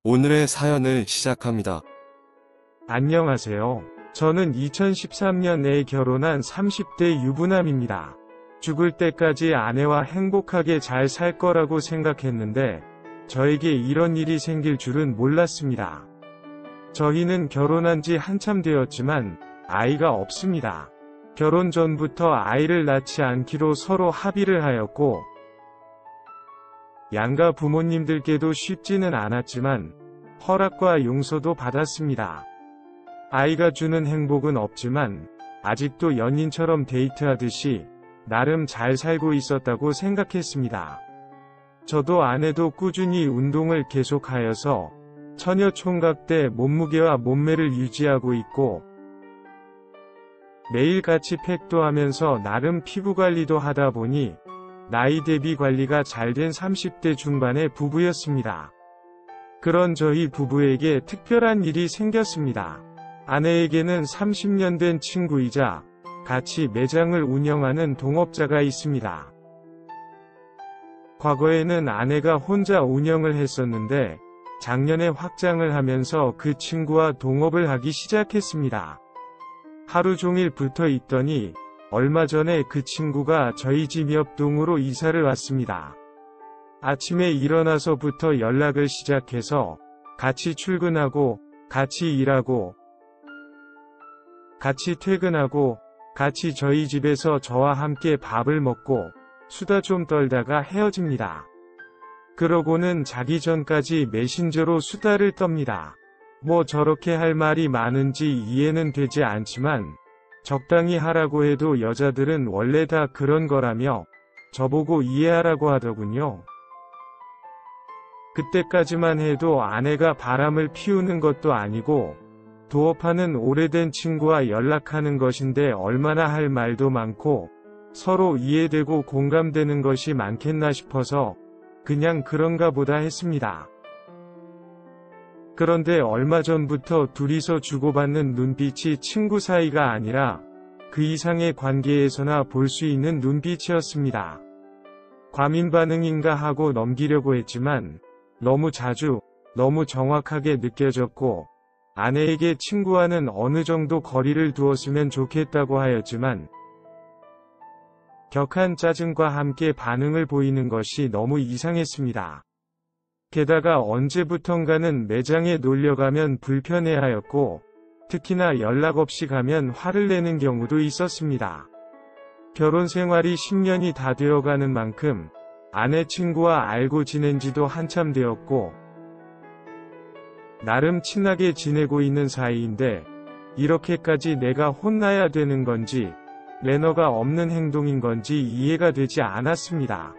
오늘의 사연을 시작합니다. 안녕하세요. 저는 2013년에 결혼한 30대 유부남입니다. 죽을 때까지 아내와 행복하게 잘 살 거라고 생각했는데 저에게 이런 일이 생길 줄은 몰랐습니다. 저희는 결혼한 지 한참 되었지만 아이가 없습니다. 결혼 전부터 아이를 낳지 않기로 서로 합의를 하였고 양가 부모님들께도 쉽지는 않았지만 허락과 용서도 받았습니다. 아이가 주는 행복은 없지만 아직도 연인처럼 데이트하듯이 나름 잘 살고 있었다고 생각했습니다. 저도 아내도 꾸준히 운동을 계속하여서 처녀 총각 때 몸무게와 몸매를 유지하고 있고 매일 같이 팩도 하면서 나름 피부관리도 하다 보니 나이 대비 관리가 잘 된 30대 중반의 부부였습니다. 그런 저희 부부에게 특별한 일이 생겼습니다. 아내에게는 30년 된 친구이자 같이 매장을 운영하는 동업자가 있습니다. 과거에는 아내가 혼자 운영을 했었는데 작년에 확장을 하면서 그 친구와 동업을 하기 시작했습니다. 하루 종일 붙어 있더니 얼마 전에 그 친구가 저희 집 옆동으로 이사를 왔습니다. 아침에 일어나서부터 연락을 시작해서 같이 출근하고, 같이 일하고, 같이 퇴근하고, 같이 저희 집에서 저와 함께 밥을 먹고, 수다 좀 떨다가 헤어집니다. 그러고는 자기 전까지 메신저로 수다를 떱니다. 뭐 저렇게 할 말이 많은지 이해는 되지 않지만, 적당히 하라고 해도 여자들은 원래 다 그런 거라며 저보고 이해하라고 하더군요. 그때까지만 해도 아내가 바람을 피우는 것도 아니고 도업하는 오래된 친구와 연락하는 것인데 얼마나 할 말도 많고 서로 이해되고 공감되는 것이 많겠나 싶어서 그냥 그런가 보다 했습니다. 그런데 얼마 전부터 둘이서 주고받는 눈빛이 친구 사이가 아니라 그 이상의 관계에서나 볼 수 있는 눈빛이었습니다. 과민 반응인가 하고 넘기려고 했지만 너무 자주, 너무 정확하게 느껴졌고 아내에게 친구와는 어느 정도 거리를 두었으면 좋겠다고 하였지만 격한 짜증과 함께 반응을 보이는 것이 너무 이상했습니다. 게다가 언제부턴가는 매장에 놀려가면 불편해하였고 특히나 연락 없이 가면 화를 내는 경우도 있었습니다. 결혼 생활이 10년이 다 되어가는 만큼 아내 친구와 알고 지낸 지도 한참 되었고 나름 친하게 지내고 있는 사이인데 이렇게까지 내가 혼나야 되는 건지 매너가 없는 행동인 건지 이해가 되지 않았습니다.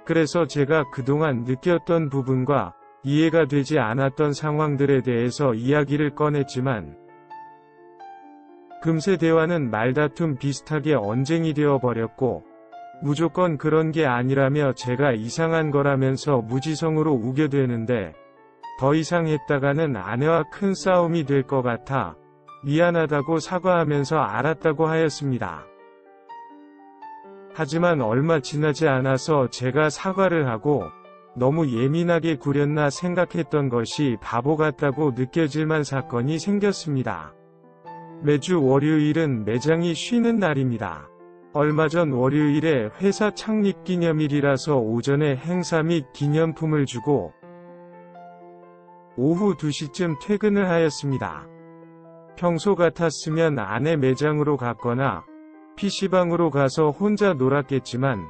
그래서 제가 그동안 느꼈던 부분과 이해가 되지 않았던 상황들에 대해서 이야기를 꺼냈지만 금세 대화는 말다툼 비슷하게 언쟁이 되어버렸고 무조건 그런 게 아니라며 제가 이상한 거라면서 무지성으로 우겨대는데 더 이상 했다가는 아내와 큰 싸움이 될 것 같아 미안하다고 사과하면서 알았다고 하였습니다. 하지만 얼마 지나지 않아서 제가 사과를 하고 너무 예민하게 구렸나 생각했던 것이 바보 같다고 느껴질 만 사건이 생겼습니다. 매주 월요일은 매장이 쉬는 날입니다. 얼마 전 월요일에 회사 창립 기념일이라서 오전에 행사 및 기념품을 주고 오후 2시쯤 퇴근을 하였습니다. 평소 같았으면 아내 매장으로 갔거나 PC방으로 가서 혼자 놀았겠지만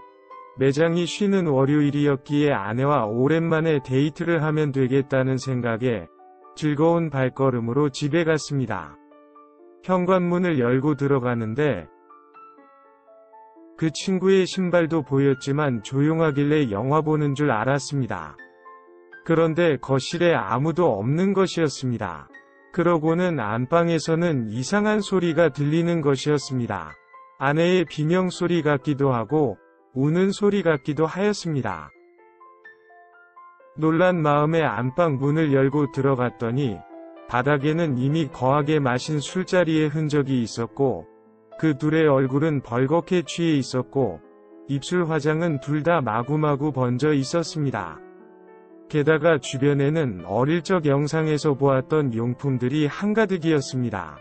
매장이 쉬는 월요일이었기에 아내와 오랜만에 데이트를 하면 되겠다는 생각에 즐거운 발걸음으로 집에 갔습니다. 현관문을 열고 들어가는데 그 친구의 신발도 보였지만 조용하길래 영화 보는 줄 알았습니다. 그런데 거실에 아무도 없는 것이었습니다. 그러고는 안방에서는 이상한 소리가 들리는 것이었습니다. 아내의 비명소리 같기도 하고 우는 소리 같기도 하였습니다. 놀란 마음에 안방 문을 열고 들어갔더니 바닥에는 이미 거하게 마신 술자리의 흔적이 있었고 그 둘의 얼굴은 벌겋게 취해 있었고 입술 화장은 둘 다 마구마구 번져 있었습니다. 게다가 주변에는 어릴 적 영상에서 보았던 용품들이 한가득이었습니다.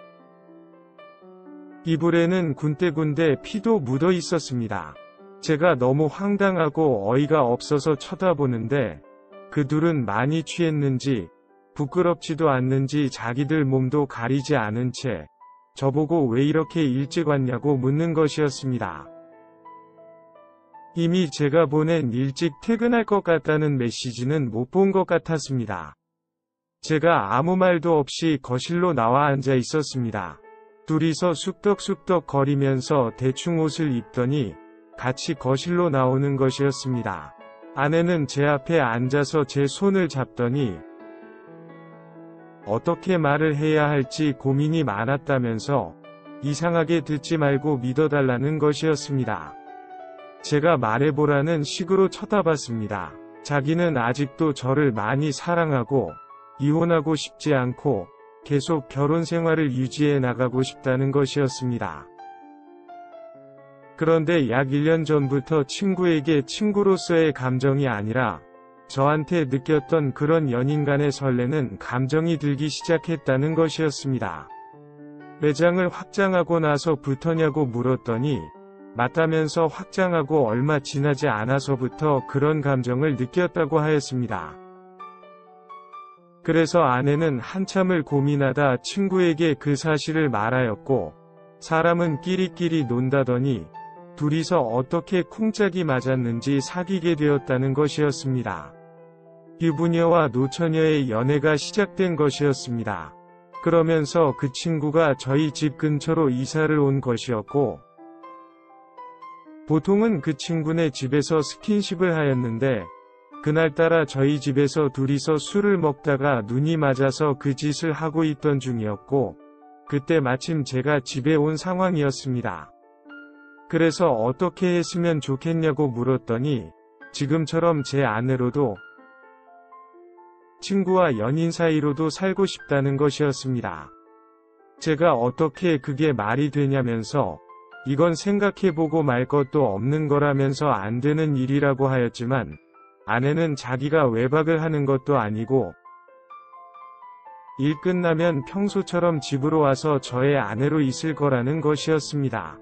이불에는 군데군데 피도 묻어 있었습니다. 제가 너무 황당하고 어이가 없어서 쳐다보는데 그 둘은 많이 취했는지 부끄럽지도 않는지 자기들 몸도 가리지 않은 채 저보고 왜 이렇게 일찍 왔냐고 묻는 것이었습니다. 이미 제가 보낸 일찍 퇴근할 것 같다는 메시지는 못 본 것 같았습니다. 제가 아무 말도 없이 거실로 나와 앉아 있었습니다. 둘이서 쑥덕쑥덕 거리면서 대충 옷을 입더니 같이 거실로 나오는 것이었습니다. 아내는 제 앞에 앉아서 제 손을 잡더니 어떻게 말을 해야 할지 고민이 많았다면서 이상하게 듣지 말고 믿어달라는 것이었습니다. 제가 말해보라는 식으로 쳐다봤습니다. 자기는 아직도 저를 많이 사랑하고 이혼하고 싶지 않고 계속 결혼 생활을 유지해 나가고 싶다는 것이었습니다. 그런데 약 1년 전부터 친구에게 친구로서의 감정이 아니라 저한테 느꼈던 그런 연인 간의 설레는 감정이 들기 시작했다는 것이었습니다. 매장을 확장하고 나서부터냐고 물었더니 맞다면서 확장하고 얼마 지나지 않아서부터 그런 감정을 느꼈다고 하였습니다. 그래서 아내는 한참을 고민하다 친구에게 그 사실을 말하였고 사람은 끼리끼리 논다더니 둘이서 어떻게 쿵짝이 맞았는지 사귀게 되었다는 것이었습니다. 유부녀와 노처녀의 연애가 시작된 것이었습니다. 그러면서 그 친구가 저희 집 근처로 이사를 온 것이었고 보통은 그 친구네 집에서 스킨십을 하였는데 그날따라 저희 집에서 둘이서 술을 먹다가 눈이 맞아서 그 짓을 하고 있던 중이었고 그때 마침 제가 집에 온 상황이었습니다. 그래서 어떻게 했으면 좋겠냐고 물었더니 지금처럼 제 아내로도 친구와 연인 사이로도 살고 싶다는 것이었습니다. 제가 어떻게 그게 말이 되냐면서 이건 생각해보고 말 것도 없는 거라면서 안 되는 일이라고 하였지만 아내는 자기가 외박을 하는 것도 아니고 일 끝나면 평소처럼 집으로 와서 저의 아내로 있을 거라는 것이었습니다.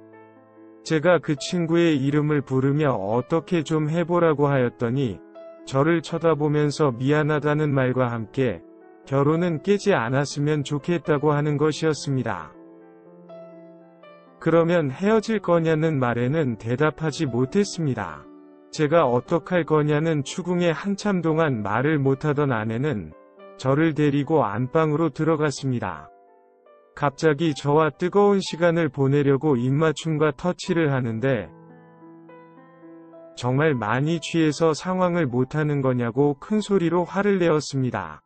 제가 그 친구의 이름을 부르며 어떻게 좀 해보라고 하였더니 저를 쳐다보면서 미안하다는 말과 함께 결혼은 깨지 않았으면 좋겠다고 하는 것이었습니다. 그러면 헤어질 거냐는 말에는 대답하지 못했습니다. 제가 어떡할 거냐는 추궁에 한참 동안 말을 못하던 아내는 저를 데리고 안방으로 들어갔습니다. 갑자기 저와 뜨거운 시간을 보내려고 입맞춤과 터치를 하는데 정말 많이 취해서 상황을 못하는 거냐고 큰 소리로 화를 내었습니다.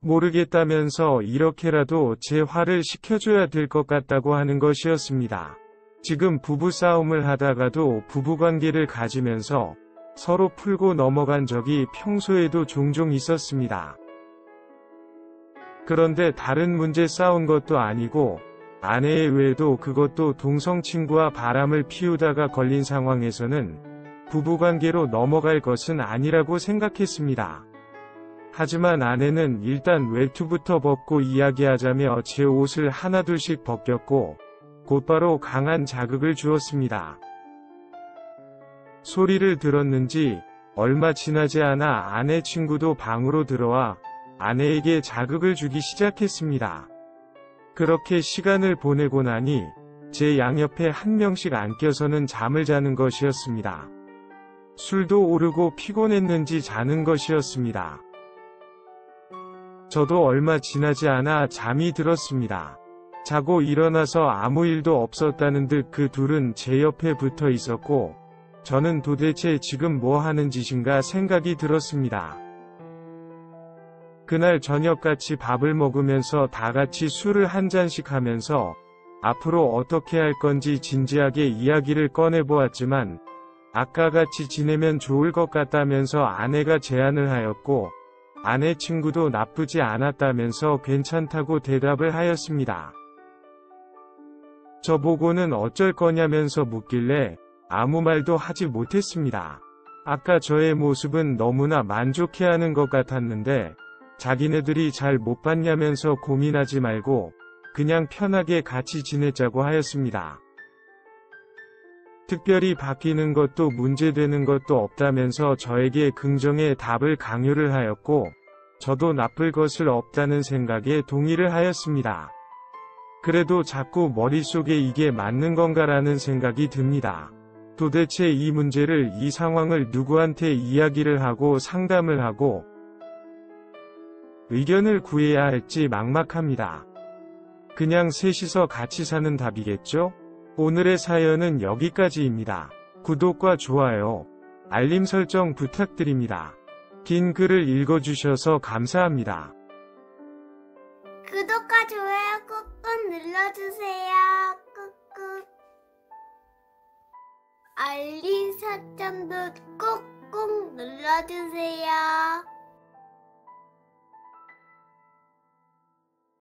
모르겠다면서 이렇게라도 제 화를 식혀줘야 될 것 같다고 하는 것이었습니다. 지금 부부싸움을 하다가도 부부관계를 가지면서 서로 풀고 넘어간 적이 평소에도 종종 있었습니다. 그런데 다른 문제 싸운 것도 아니고 아내의 외도 그것도 동성 친구와 바람을 피우다가 걸린 상황에서는 부부관계로 넘어갈 것은 아니라고 생각했습니다. 하지만 아내는 일단 외투부터 벗고 이야기하자며 제 옷을 하나둘씩 벗겼고 곧바로 강한 자극을 주었습니다. 소리를 들었는지 얼마 지나지 않아 아내 친구도 방으로 들어와 아내에게 자극을 주기 시작했습니다. 그렇게 시간을 보내고 나니 제 양옆에 한 명씩 앉겨서는 잠을 자는 것이었습니다. 술도 오르고 피곤했는지 자는 것이었습니다. 저도 얼마 지나지 않아 잠이 들었습니다. 자고 일어나서 아무 일도 없었다는 듯 그 둘은 제 옆에 붙어 있었고 저는 도대체 지금 뭐 하는 짓인가 생각이 들었습니다. 그날 저녁같이 밥을 먹으면서 다같이 술을 한 잔씩 하면서 앞으로 어떻게 할 건지 진지하게 이야기를 꺼내보았지만 아까같이 지내면 좋을 것 같다면서 아내가 제안을 하였고 아내 친구도 나쁘지 않았다면서 괜찮다고 대답을 하였습니다. 저보고는 어쩔 거냐면서 묻길래 아무 말도 하지 못했습니다. 아까 저의 모습은 너무나 만족해하는 것 같았는데 자기네들이 잘 못 봤냐면서 고민하지 말고 그냥 편하게 같이 지내자고 하였습니다. 특별히 바뀌는 것도 문제되는 것도 없다면서 저에게 긍정의 답을 강요를 하였고 저도 나쁠 것을 없다는 생각에 동의를 하였습니다. 그래도 자꾸 머릿속에 이게 맞는 건가라는 생각이 듭니다. 도대체 이 문제를, 이 상황을 누구한테 이야기를 하고 상담을 하고 의견을 구해야 할지 막막합니다. 그냥 셋이서 같이 사는 답이겠죠? 오늘의 사연은 여기까지입니다. 구독과 좋아요, 알림 설정 부탁드립니다. 긴 글을 읽어주셔서 감사합니다. 구독과 좋아요 꾹꾹 눌러주세요. 꾹꾹. 알림 설정도 꾹꾹 눌러주세요.